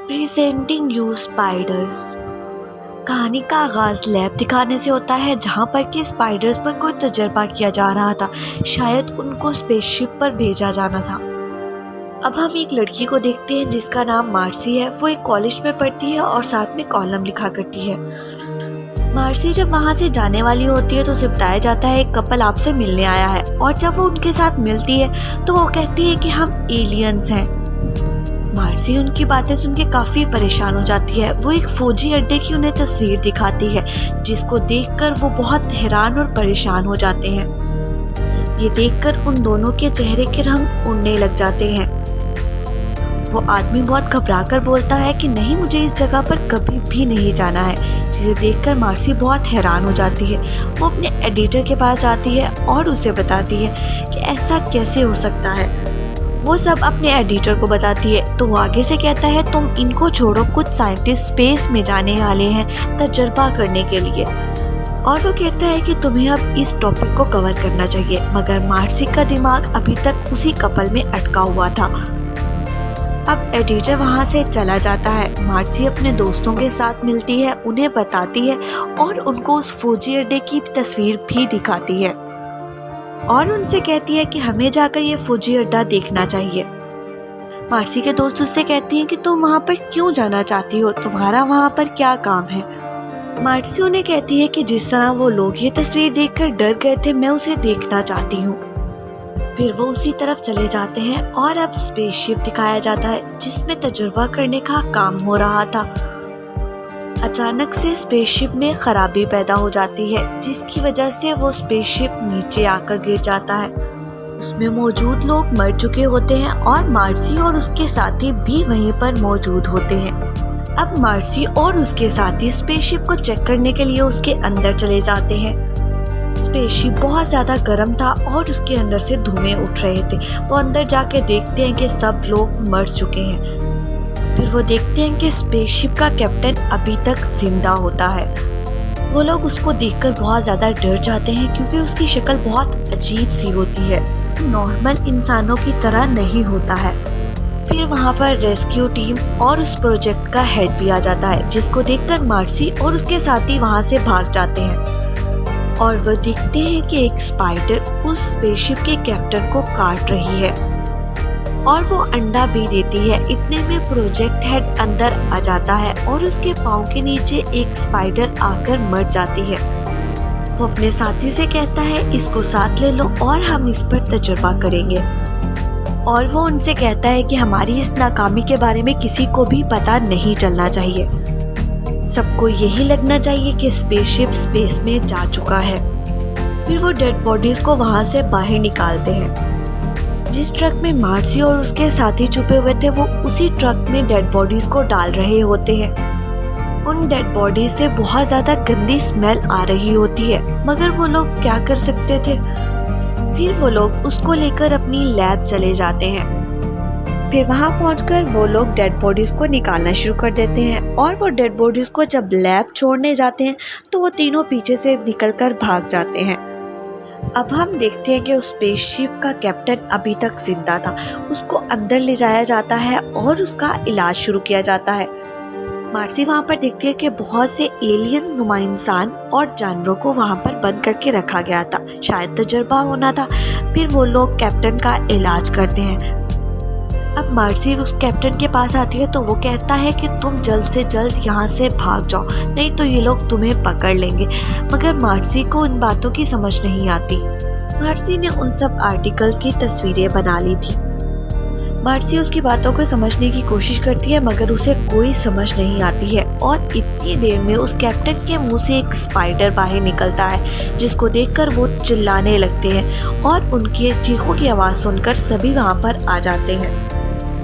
Presenting you spiders. कहानी का आगाज लैब दिखाने से होता है जहां पर कि स्पाइडर्स पर कोई तजर्बा किया जा रहा था। शायद उनको स्पेसशिप पर भेजा जाना था। अब हम एक लड़की को देखते हैं जिसका नाम मार्सी है। वो एक कॉलेज में पढ़ती है और साथ में कॉलम लिखा करती है। मार्सी जब वहां से जाने वाली होती है तो उसे बताया जाता है एक कपल आपसे मिलने आया है, और जब वो उनके साथ मिलती है तो वो कहती है कि हम एलियंस हैं। मार्सी उनकी बातें सुन के काफी परेशान हो जाती है। वो एक फौजी अड्डे की उन्हें तस्वीर दिखाती है जिसको देखकर वो बहुत हैरान और परेशान हो जाते हैं। ये देखकर उन दोनों के चेहरे के रंग उड़ने लग जाते हैं। वो आदमी बहुत घबराकर बोलता है कि नहीं, मुझे इस जगह पर कभी भी नहीं जाना है, जिसे देखकर मार्सी बहुत हैरान हो जाती है। वो अपने एडिटर के पास जाती है और उसे बताती है कि ऐसा कैसे हो सकता है। वो सब अपने एडिटर को बताती है तो वो आगे से कहता है तुम इनको छोड़ो, कुछ साइंटिस्ट स्पेस में जाने वाले हैं तजर्बा करने के लिए। और वो कहता है कि तुम्हें अब इस टॉपिक को कवर करना चाहिए, मगर मार्सी का दिमाग अभी तक उसी कपल में अटका हुआ था। अब एडिटर वहाँ से चला जाता है। मार्सी अपने दोस्तों के साथ मिलती है, उन्हें बताती है और उनको उस फौजी अड्डे की तस्वीर भी दिखाती है और उनसे कहती है कि हमें जाकर ये फौजी अड्डा देखना चाहिए। मार्सी के दोस्त उससे कहती हैं कि तुम वहाँ पर क्यों जाना चाहती हो, तुम्हारा वहाँ पर क्या काम है। मार्सी उन्हें कहती है कि जिस तरह वो लोग ये तस्वीर देखकर डर गए थे, मैं उसे देखना चाहती हूँ। फिर वो उसी तरफ चले जाते हैं और अब स्पेसशिप दिखाया जाता है जिसमें तजुर्बा करने का काम हो रहा था। अचानक से स्पेसशिप में खराबी पैदा हो जाती है जिसकी वजह से वो स्पेसशिप नीचे आकर गिर जाता है। उसमें मौजूद लोग मर चुके होते हैं और मार्सी और उसके साथी भी वहीं पर मौजूद होते हैं। अब मार्सी और उसके साथी स्पेसशिप को चेक करने के लिए उसके अंदर चले जाते हैं। स्पेसशिप बहुत ज्यादा गर्म था और उसके अंदर से धुएं उठ रहे थे। वो अंदर जाके देखते हैं कि सब लोग मर चुके हैं। फिर वो देखते हैं कि स्पेसशिप का कैप्टन अभी तक जिंदा होता है। वो लोग उसको देखकर बहुत ज्यादा डर जाते हैं क्योंकि उसकी शक्ल बहुत अजीब सी होती है, नॉर्मल इंसानों की तरह नहीं होता है। फिर वहाँ पर रेस्क्यू टीम और उस प्रोजेक्ट का हेड भी आ जाता है जिसको देखकर मार्सी और उसके साथी वहाँ से भाग जाते हैं और वो देखते हैं कि एक स्पाइडर उस स्पेसशिप के कैप्टन को काट रही है और वो अंडा भी देती है। इतने में प्रोजेक्ट हेड अंदर आ जाता है और उसके पाँव के नीचे एक स्पाइडर आकर मर जाती है। वो अपने साथी से कहता है इसको साथ ले लो और हम इस पर तजुर्बा करेंगे, और वो उनसे कहता है कि हमारी इस नाकामी के बारे में किसी को भी पता नहीं चलना चाहिए। सबको यही लगना चाहिए कि स्पेसशिप स्पेस में जा चुका है। फिर वो डेड बॉडीज को वहाँ से बाहर निकालते हैं। जिस ट्रक में मार्सी और उसके साथी छुपे हुए थे वो उसी ट्रक में डेड बॉडीज को डाल रहे होते हैं। उन डेड बॉडीज से बहुत ज्यादा गंदी स्मेल आ रही होती है, मगर वो लोग क्या कर सकते थे। फिर वो लोग उसको लेकर अपनी लैब चले जाते हैं। फिर वहां पहुंचकर वो लोग डेड बॉडीज को निकालना शुरू कर देते हैं और वो डेड बॉडीज को जब लैब छोड़ने जाते हैं तो वो तीनों पीछे से निकलकर भाग जाते हैं। अब हम देखते हैं कि उस स्पेसशिप का कैप्टन अभी तक जिंदा था। उसको अंदर ले जाया जाता है और उसका इलाज शुरू किया जाता है। मार्सी वहाँ पर देखती है कि बहुत से एलियन नुमा इंसान और जानवरों को वहाँ पर बंद करके रखा गया था, शायद तजुर्बा होना था। फिर वो लोग कैप्टन का इलाज करते हैं। अब मार्सी उस कैप्टन के पास आती है तो वो कहता है कि तुम जल्द से जल्द यहाँ से भाग जाओ, नहीं तो ये लोग तुम्हें पकड़ लेंगे। मगर मार्सी को उन बातों की समझ नहीं आती। मार्सी ने उन सब आर्टिकल्स की तस्वीरें बना ली थी। मार्सी उसकी बातों को समझने की कोशिश करती है मगर उसे कोई समझ नहीं आती है, और इतनी देर में उस कैप्टन के मुंह से एक स्पाइडर बाहर निकलता है जिसको देखकर वो चिल्लाने लगते हैं और उनकी चीखों की आवाज़ सुनकर सभी वहाँ पर आ जाते हैं।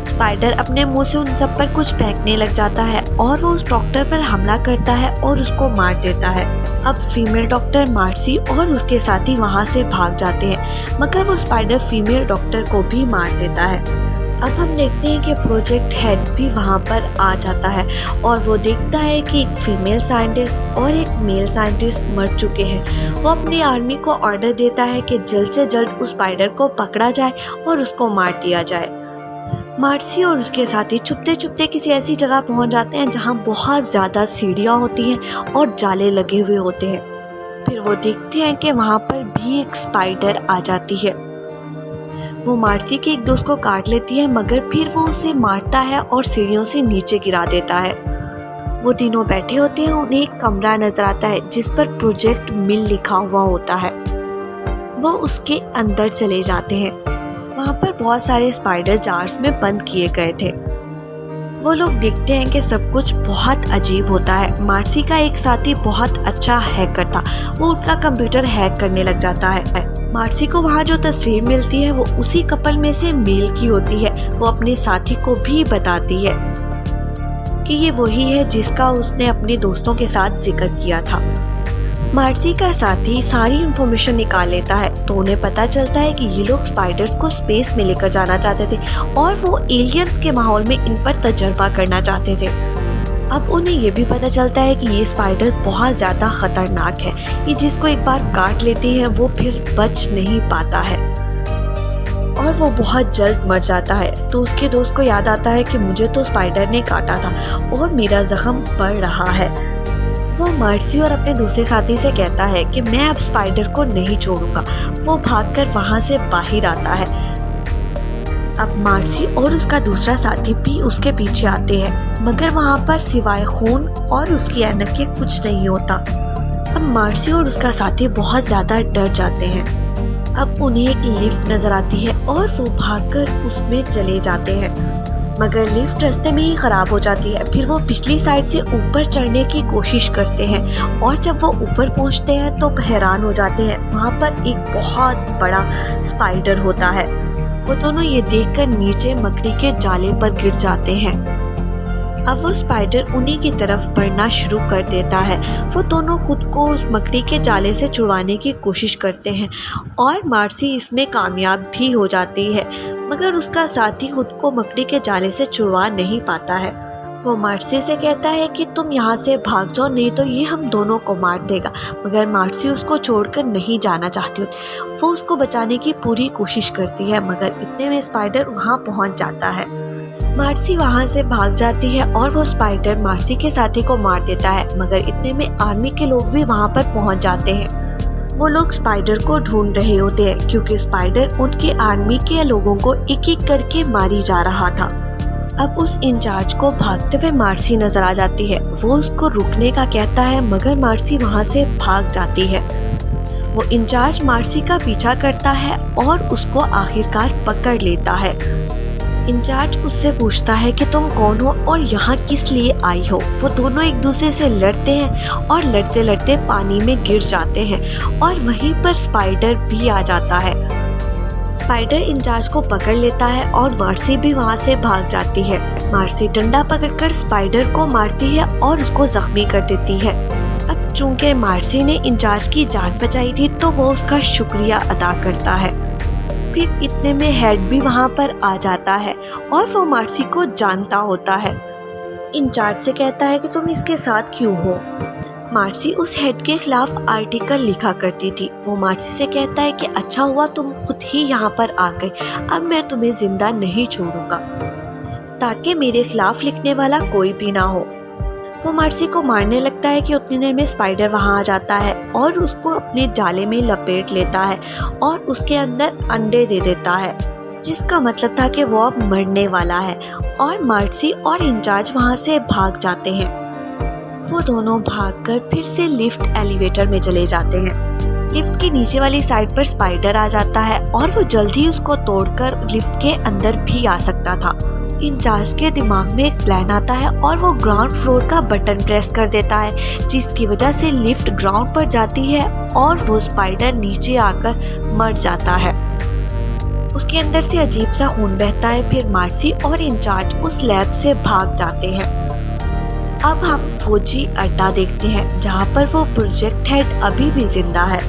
स्पाइडर अपने मुंह से उन सब पर कुछ फेंकने लग जाता है और वो उस डॉक्टर पर हमला करता है और उसको मार देता है। अब फीमेल डॉक्टर मार्सी और उसके साथी वहाँ से भाग जाते हैं, मगर वो स्पाइडर फीमेल डॉक्टर को भी मार देता है। अब हम देखते हैं कि प्रोजेक्ट हेड भी वहाँ पर आ जाता है और वो देखता है कि एक फीमेल साइंटिस्ट और एक मेल साइंटिस्ट मर चुके हैं। वो अपनी आर्मी को ऑर्डर देता है कि जल्द से जल्द उस स्पाइडर को पकड़ा जाए और उसको मार दिया जाए। मार्सी और उसके साथी छुपते छुपते किसी ऐसी जगह पहुंच जाते हैं जहां बहुत ज़्यादा सीढ़ियां होती हैं और जाले लगे हुए होते हैं। फिर वो देखते हैं कि वहां पर भी एक स्पाइडर आ जाती है। वो मार्सी के एक दोस्त को काट लेती है, मगर फिर वो उसे मारता है और सीढ़ियों से नीचे गिरा देता है। वो तीनों बैठे होते हैं, उन्हें एक कमरा नजर आता है जिस पर प्रोजेक्ट मिल लिखा हुआ होता है। वो उसके अंदर चले जाते हैं। वहाँ पर बहुत सारे स्पाइडर जार्स में बंद किए गए थे। वो लोग देखते हैं कि सब कुछ बहुत अजीब होता है। मार्सी का एक साथी बहुत अच्छा हैकर था, वो उनका कंप्यूटर हैक करने लग जाता है। मार्सी को वहाँ जो तस्वीर मिलती है वो उसी कपल में से मेल की होती है। वो अपने साथी को भी बताती है कि ये वही है जिसका उसने अपने दोस्तों के साथ जिक्र किया था। मार्सी का साथी सारी इन्फॉर्मेशन निकाल लेता है, तो उन्हें पता चलता है कि ये लोग स्पाइडर्स को स्पेस में लेकर जाना चाहते थे और वो एलियंस के माहौल में इन पर तजर्बा करना चाहते थे। अब उन्हें ये भी पता चलता है कि ये स्पाइडर्स बहुत ज़्यादा खतरनाक है। ये जिसको एक बार काट लेती है वो फिर बच नहीं पाता है और वो बहुत जल्द मर जाता है। तो उसके दोस्त को याद आता है कि मुझे तो स्पाइडर ने काटा था और मेरा जख्म बढ़ रहा है। वो मार्सी और अपने दूसरे साथी से कहता है कि मैं अब स्पाइडर को नहीं छोड़ूंगा। वो भागकर वहां से बाहर आता है। अब मार्सी और उसका दूसरा साथी भी उसके पीछे आते हैं, मगर वहां पर सिवाय खून और उसकी ऐनक के कुछ नहीं होता। अब मार्सी और उसका साथी बहुत ज्यादा डर जाते हैं। अब उन्हें एक लिफ्ट नजर आती है और वो भागकर उसमें चले जाते हैं, मगर लिफ्ट रास्ते में ही खराब हो जाती है। फिर वो पिछली साइड से ऊपर चढ़ने की कोशिश करते हैं और जब वो ऊपर पहुंचते हैं तो हैरान हो जाते हैं। वहाँ पर एक बहुत बड़ा स्पाइडर होता है। वो दोनों ये देखकर नीचे मकड़ी के जाले पर गिर जाते हैं। अब वो स्पाइडर उन्हीं की तरफ बढ़ना शुरू कर देता है। वो दोनों खुद को उस मकड़ी के जाले से छुड़वाने की कोशिश करते हैं और मार्सी इसमें कामयाब भी हो जाती है, मगर उसका साथी खुद को मकड़ी के जाले से छुड़वा नहीं पाता है। वो मार्सी से कहता है कि तुम यहाँ से भाग जाओ, नहीं तो ये हम दोनों को मार देगा, मगर मार्सी उसको छोड़कर नहीं जाना चाहती होती। वो उसको बचाने की पूरी कोशिश करती है, मगर इतने में स्पाइडर वहाँ पहुँच जाता है। मार्सी वहाँ से भाग जाती है और वो स्पाइडर मार्सी के साथी को मार देता है, मगर इतने में आर्मी के लोग भी वहाँ पर पहुँच जाते हैं। वो लोग स्पाइडर को ढूंढ रहे होते हैं क्योंकि स्पाइडर उनके आर्मी के लोगों को एक एक करके मारी जा रहा था। अब उस इंचार्ज को भागते हुए मार्सी नजर आ जाती है। वो उसको रुकने का कहता है, मगर मार्सी वहाँ से भाग जाती है। वो इंचार्ज मार्सी का पीछा करता है और उसको आखिरकार पकड़ लेता है। इंचार्ज उससे पूछता है कि तुम कौन हो और यहाँ किस लिए आई हो। वो दोनों एक दूसरे से लड़ते हैं और लड़ते लड़ते पानी में गिर जाते हैं और वहीं पर स्पाइडर भी आ जाता है। स्पाइडर इंचार्ज को पकड़ लेता है और मार्सी भी वहाँ से भाग जाती है। मार्सी डंडा पकड़कर स्पाइडर को मारती है और उसको जख्मी कर देती है। अब चूंकि मार्सी ने इंचार्ज की जान बचाई थी तो वो उसका शुक्रिया अदा करता है। फिर इतने में हेड भी वहाँ पर आ जाता है और वो मार्सी को जानता होता है। इंचार्ज से कहता है कि तुम इसके साथ क्यों हो। मार्सी उस हेड के खिलाफ आर्टिकल लिखा करती थी। वो मार्सी से कहता है कि अच्छा हुआ तुम खुद ही यहाँ पर आ गए, अब मैं तुम्हें जिंदा नहीं छोड़ूंगा, ताकि मेरे खिलाफ लिखने वाला कोई भी ना हो। वो मार्सी को मारने लगता है कि उतनी देर में स्पाइडर वहाँ आ जाता है और उसको अपने जाले में लपेट लेता है और उसके अंदर अंडे दे देता है, जिसका मतलब था कि वो अब मरने वाला है। और मार्सी और इंचार्ज वहाँ से भाग जाते हैं। वो दोनों भागकर फिर से लिफ्ट एलिवेटर में चले जाते हैं। लिफ्ट के नीचे वाली साइड पर स्पाइडर आ जाता है और वो जल्दी उसको तोड़कर लिफ्ट के अंदर भी आ सकता था। इंचार्ज के दिमाग में एक प्लान आता है और वो ग्राउंड फ्लोर का बटन प्रेस कर देता है, जिसकी वजह से लिफ्ट ग्राउंड पर जाती है और वो स्पाइडर नीचे आकर मर जाता है। उसके अंदर से अजीब सा खून बहता है। फिर मार्सी और इंचार्ज उस लैब से भाग जाते हैं। अब हम फौजी अड्डा देखते हैं जहाँ पर वो प्रोजेक्ट हेड अभी भी जिंदा है।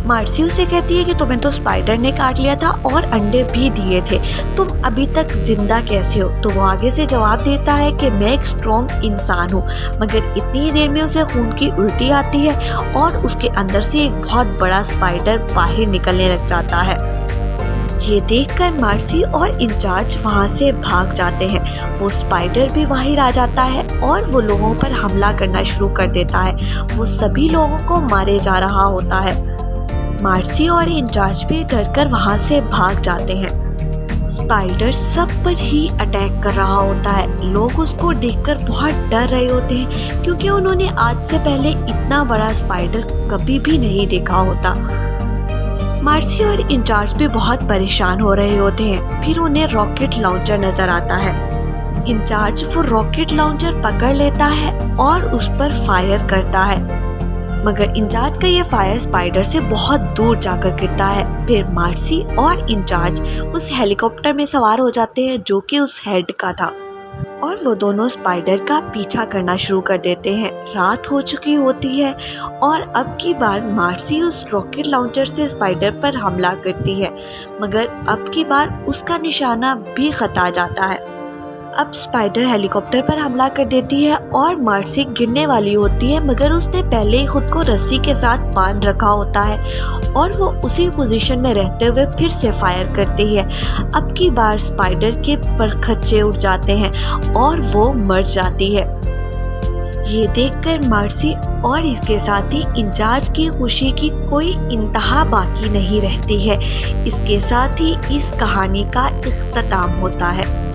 मार्सी उसे कहती है कि तुम्हें तो स्पाइडर ने काट लिया था और अंडे भी दिए थे, तुम अभी तक जिंदा कैसे हो। तो वो आगे से जवाब देता है कि मैं एक स्ट्रॉन्ग इंसान हूँ, मगर इतनी देर में उसे खून की उल्टी आती है और उसके अंदर से एक बहुत बड़ा स्पाइडर बाहर निकलने लग जाता है। ये देखकर मार्सी और इंचार्ज वहाँ से भाग जाते हैं। वो स्पाइडर भी बाहर आ जाता है और वो लोगों पर हमला करना शुरू कर देता है। वो सभी लोगों को मारे जा रहा होता है। मार्सी और इंचार्ज भी डर कर वहाँ से भाग जाते हैं। स्पाइडर सब पर ही अटैक कर रहा होता है। लोग उसको देखकर बहुत डर रहे होते हैं क्योंकि उन्होंने आज से पहले इतना बड़ा स्पाइडर कभी भी नहीं देखा होता। मार्सी और इंचार्ज भी बहुत परेशान हो रहे होते हैं। फिर उन्हें रॉकेट लॉन्चर नजर आता है। इंचार्ज वो रॉकेट लॉन्चर पकड़ लेता है और उस पर फायर करता है, मगर इंचार्ज का ये फायर स्पाइडर से बहुत दूर जाकर गिरता है। फिर मार्सी और इंचार्ज उस हेलीकॉप्टर में सवार हो जाते हैं जो कि उस हेड का था, और वो दोनों स्पाइडर का पीछा करना शुरू कर देते हैं। रात हो चुकी होती है और अब की बार मार्सी उस रॉकेट लॉन्चर से स्पाइडर पर हमला करती है, मगर अब की बार उसका निशाना भी खता जाता है। अब स्पाइडर हेलीकॉप्टर पर हमला कर देती है और मार्सी गिरने वाली होती है, मगर उसने पहले ही खुद को रस्सी के साथ बांध रखा होता है और वो उसी पोजीशन में रहते हुए फिर से फायर करती है। अब की बार स्पाइडर के परखच्चे उड़ जाते हैं और वो मर जाती है। ये देखकर मार्सी और इसके साथ ही इंचार्ज की खुशी की कोई इंतहा बाकी नहीं रहती है। इसके साथ ही इस कहानी का इख्तिताम होता है।